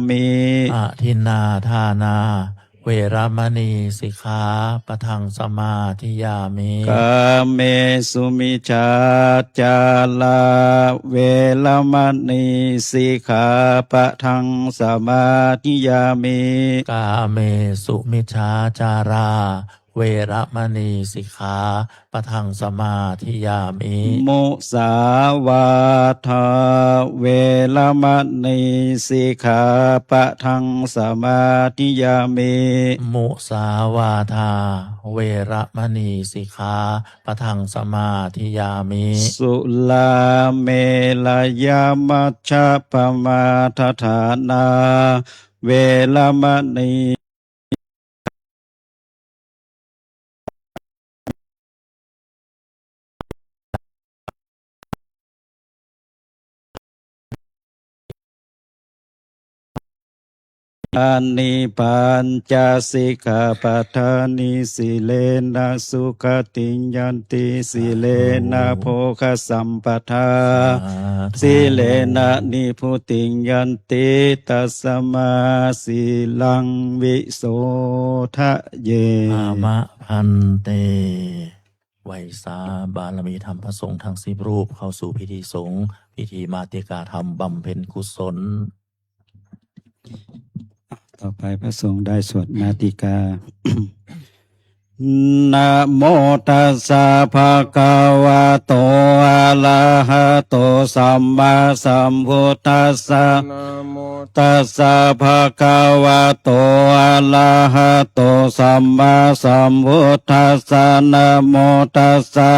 มิอะทินนาทานาเวรมณีสิกขาปะทังสมาธิยามิกาเมสุมิชาจาลาเวรมณีสิกขาปะทังสมาธิยามิกาเมสุมิชฌาจาราเวรมณีสิกขาปะทังสมาธิยามิมุสาวาทาเวรมณีสิกขาปะทังสมาธิยามิมุสาวาทาเวรมณีสิกขาปะทังสมาธิยามิสุลาเมลยามัชฌะปมาทฐานาเวรมณีอานิปัญจสิกขาปทานิสิเลนะสุขติยันติสิเลนะโภคสัมปทาสิเลนะนิพุติยันติตัสมาสิลังวิโสทะเยอามะพันเตไวยสาบารมีธรรมพระสงฆ์ทั้ง10 รูปเข้าสู่พิธีสงฆ์พิธีมาติกาธรรมบำเพ็ญกุศลต่อไปพระสงฆ์ได้สวดมาติกา นะโมตัสสะภะคะวะโตอะระหะโตสัมมาสัมพุทธัสสะนะโมตัสสะภะคะวะโตอะระหะโตสัมมาสัมพุทธัสสะนะโมตัสสะ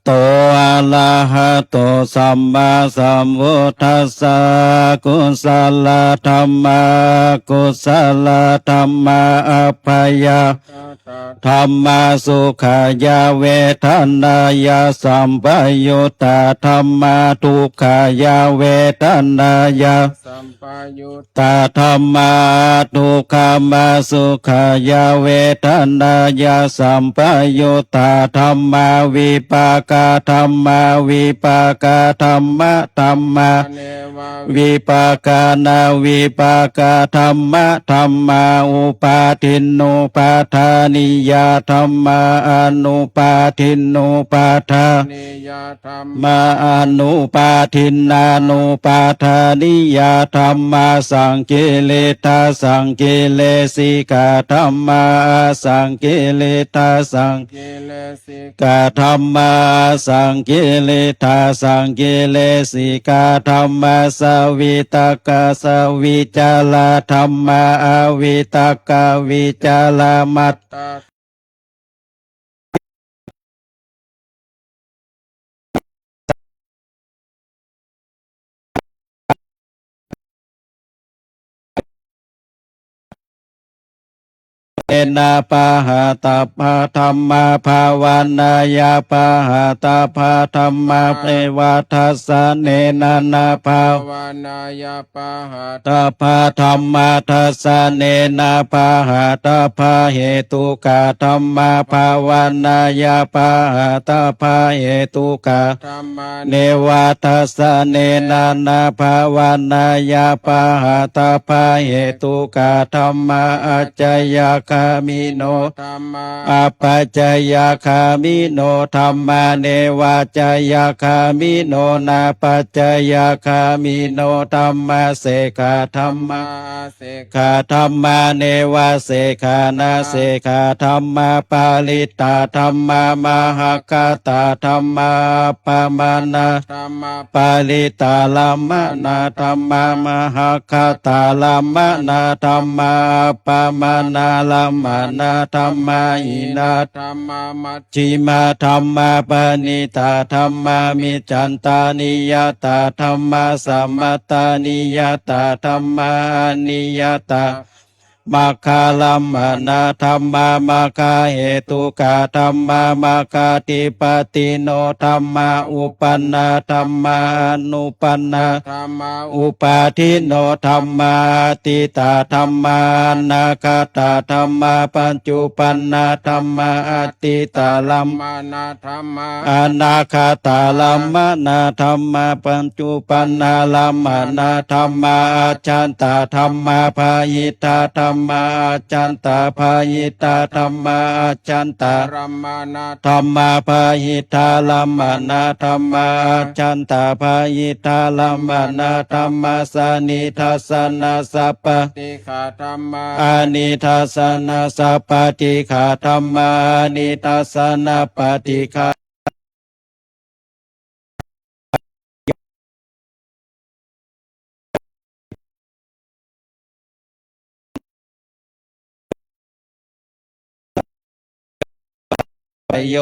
โตอะระหะโตสัมมาสัมพุทธัสสะกุศลธรรมะกุศลธรรมะอัพพยาธรรมะสุขายาเวทนายาสัมปยุตตาธรรมะทุกขายาเวทนายาสัมปยุตตาธรรมะทุกขามาสุขายาเวทนายาสัมปยุตตาธรรมะวิปากาธรรมะวิปากาธรรมะธรรมะวิปากานาวิปากาธรรมะธรรมะอุปาทินโนปาทานิยาธรรมะอนุปาทินโนปาทานิยาธรรมะอนุปาทินนานุปาทานิยาธรรมะสังกิเลตาสังกิเลสิกาธรรมะสังกิเลตาสังกิเลสิกาธรรมะสังกิเลตาสังกิเลสิกาธรรมะสวิตกะสวิจาลธรรมะอวิตกะวิจาลมัตตาเอนาปะหาตาภาธรรมาภาวานายาปะหาตาภาธรรมาเปวัทัสสะเนนานาภาวานายาปะหาตาภาธรรมาทัสสะเนนาภาหาตาภาเหตุกาธรรมาภาวานายาปะหาตาภาเหตุกาธรรมาเนวัทัสสะเนนานาภาวานายาปะหาตาภาเหตุกาธรรมาอัจจยคามิโนธรรมาอัปปัจจยคามิโนธรรมาเนวัจจยคามิโนนาปัจจยคามิโนธรรมาเสกาธรรมาเสกาธรรมาเนวะเสกานาเสกาธรรมาปาลิตาธรรมามหากตาธรรมาปามานาธรรมาปาลิตาลัมมนาธรรมามหากตาลัมมนาธรรมาปามานาลัมมานาธรรมาอินาธรรมามัจฉิมาธรรมาปณิตาธรรมามิจันตานิยตาธรรมาสัมมตานิยตาธรรมานิยตา มัคคาลัมมานาธรรมามัคคาเหตุกาธรรมามัคคาติปติโนธรรมาอุปันนาธรรมานุปันนาธรรมาอุปาทิโนธรรมาติตาธรรมานาคาตาธรรมาปัญจุปันนาธรรมาอติตาลัมมานาธรรมาอนาคาตาลัมมานาธรรมาปัญจุปันนาลัมมานาธรรมาอาจันตาธรรมาภายิตาธรรมาอาจันตาภายิตาธรรมาอาจันตารัมมานาธรรมาภายิตาลัมมานาธรรมาอาจันตาภายิตาลัมมานาธรรมาสานิทัสสนาสัพปติขาธรรมาอานิทัสสนาสัพปติขาธรรมาอานิทัสสนาปฏิฆาปโย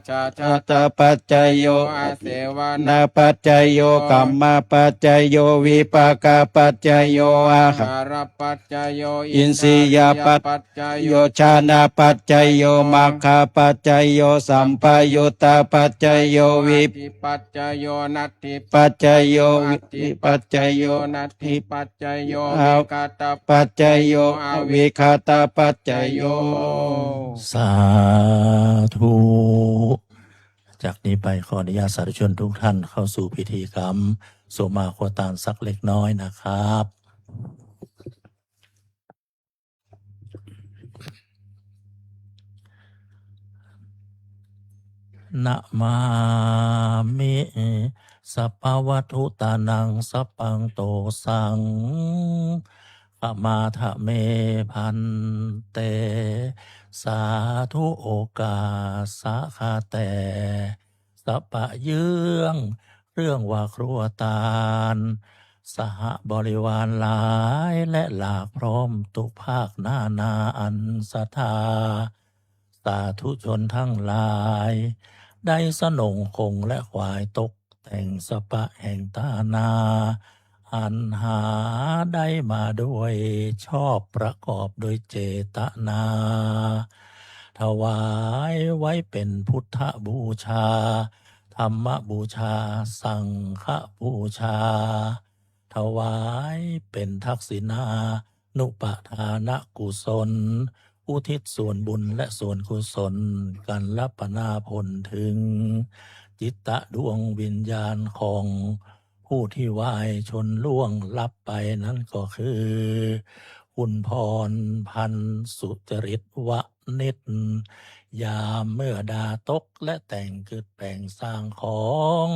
ชาชาตปัจจโยอาเสวนาปัจจโยกัมมาปัจจโยวิปากาปัจจโยอาหารปัจจโยอินทรียปัจจโยชานาปัจจโยมัคคาปัจจโยสัมปยุตตาปัจจโยวิปัจจโยนัตถิปัจจโยวิปัจจโยนัตถิปัจจโยวิคตปัจจโยอวิคตปัจจโย สาธุ จากนี้ไปขออนุญาตสาธุชนทุกท่านเข้าสู่พิธีกรรมโสมาโคตานสักเล็กน้อยนะครับนะมามิสัพพวัตถุตานังสัพพังโตสังปมาทะเมพันเตสาธุโอกาสะคาแต่สัพพะเยื้องเรื่องว่าครัวตาลสหบริวารหลายและหลากพร้อมทุกภาคนานาอันศรัทธาสาธุชนทั้งหลายได้สนงคงและควายตกแต่งสปะแห่งตานาอันหาได้มาด้วยชอบประกอบโดยเจตนา ถวายไว้เป็นพุทธบูชา ธรรมบูชา สังฆบูชา ถวายเป็นทักษิณานุปทานกุศล อุทิศส่วนบุญและส่วนกุศลกันรับปนาผลถึง จิตตะดวงวิญญาณของผู้ที่วายชนล่วงลับไปนั้นก็คือ คุณพรพันธ์สุจริตวณิชยามเมื่อดาตกและแต่งเกิดแปลงสร้างของ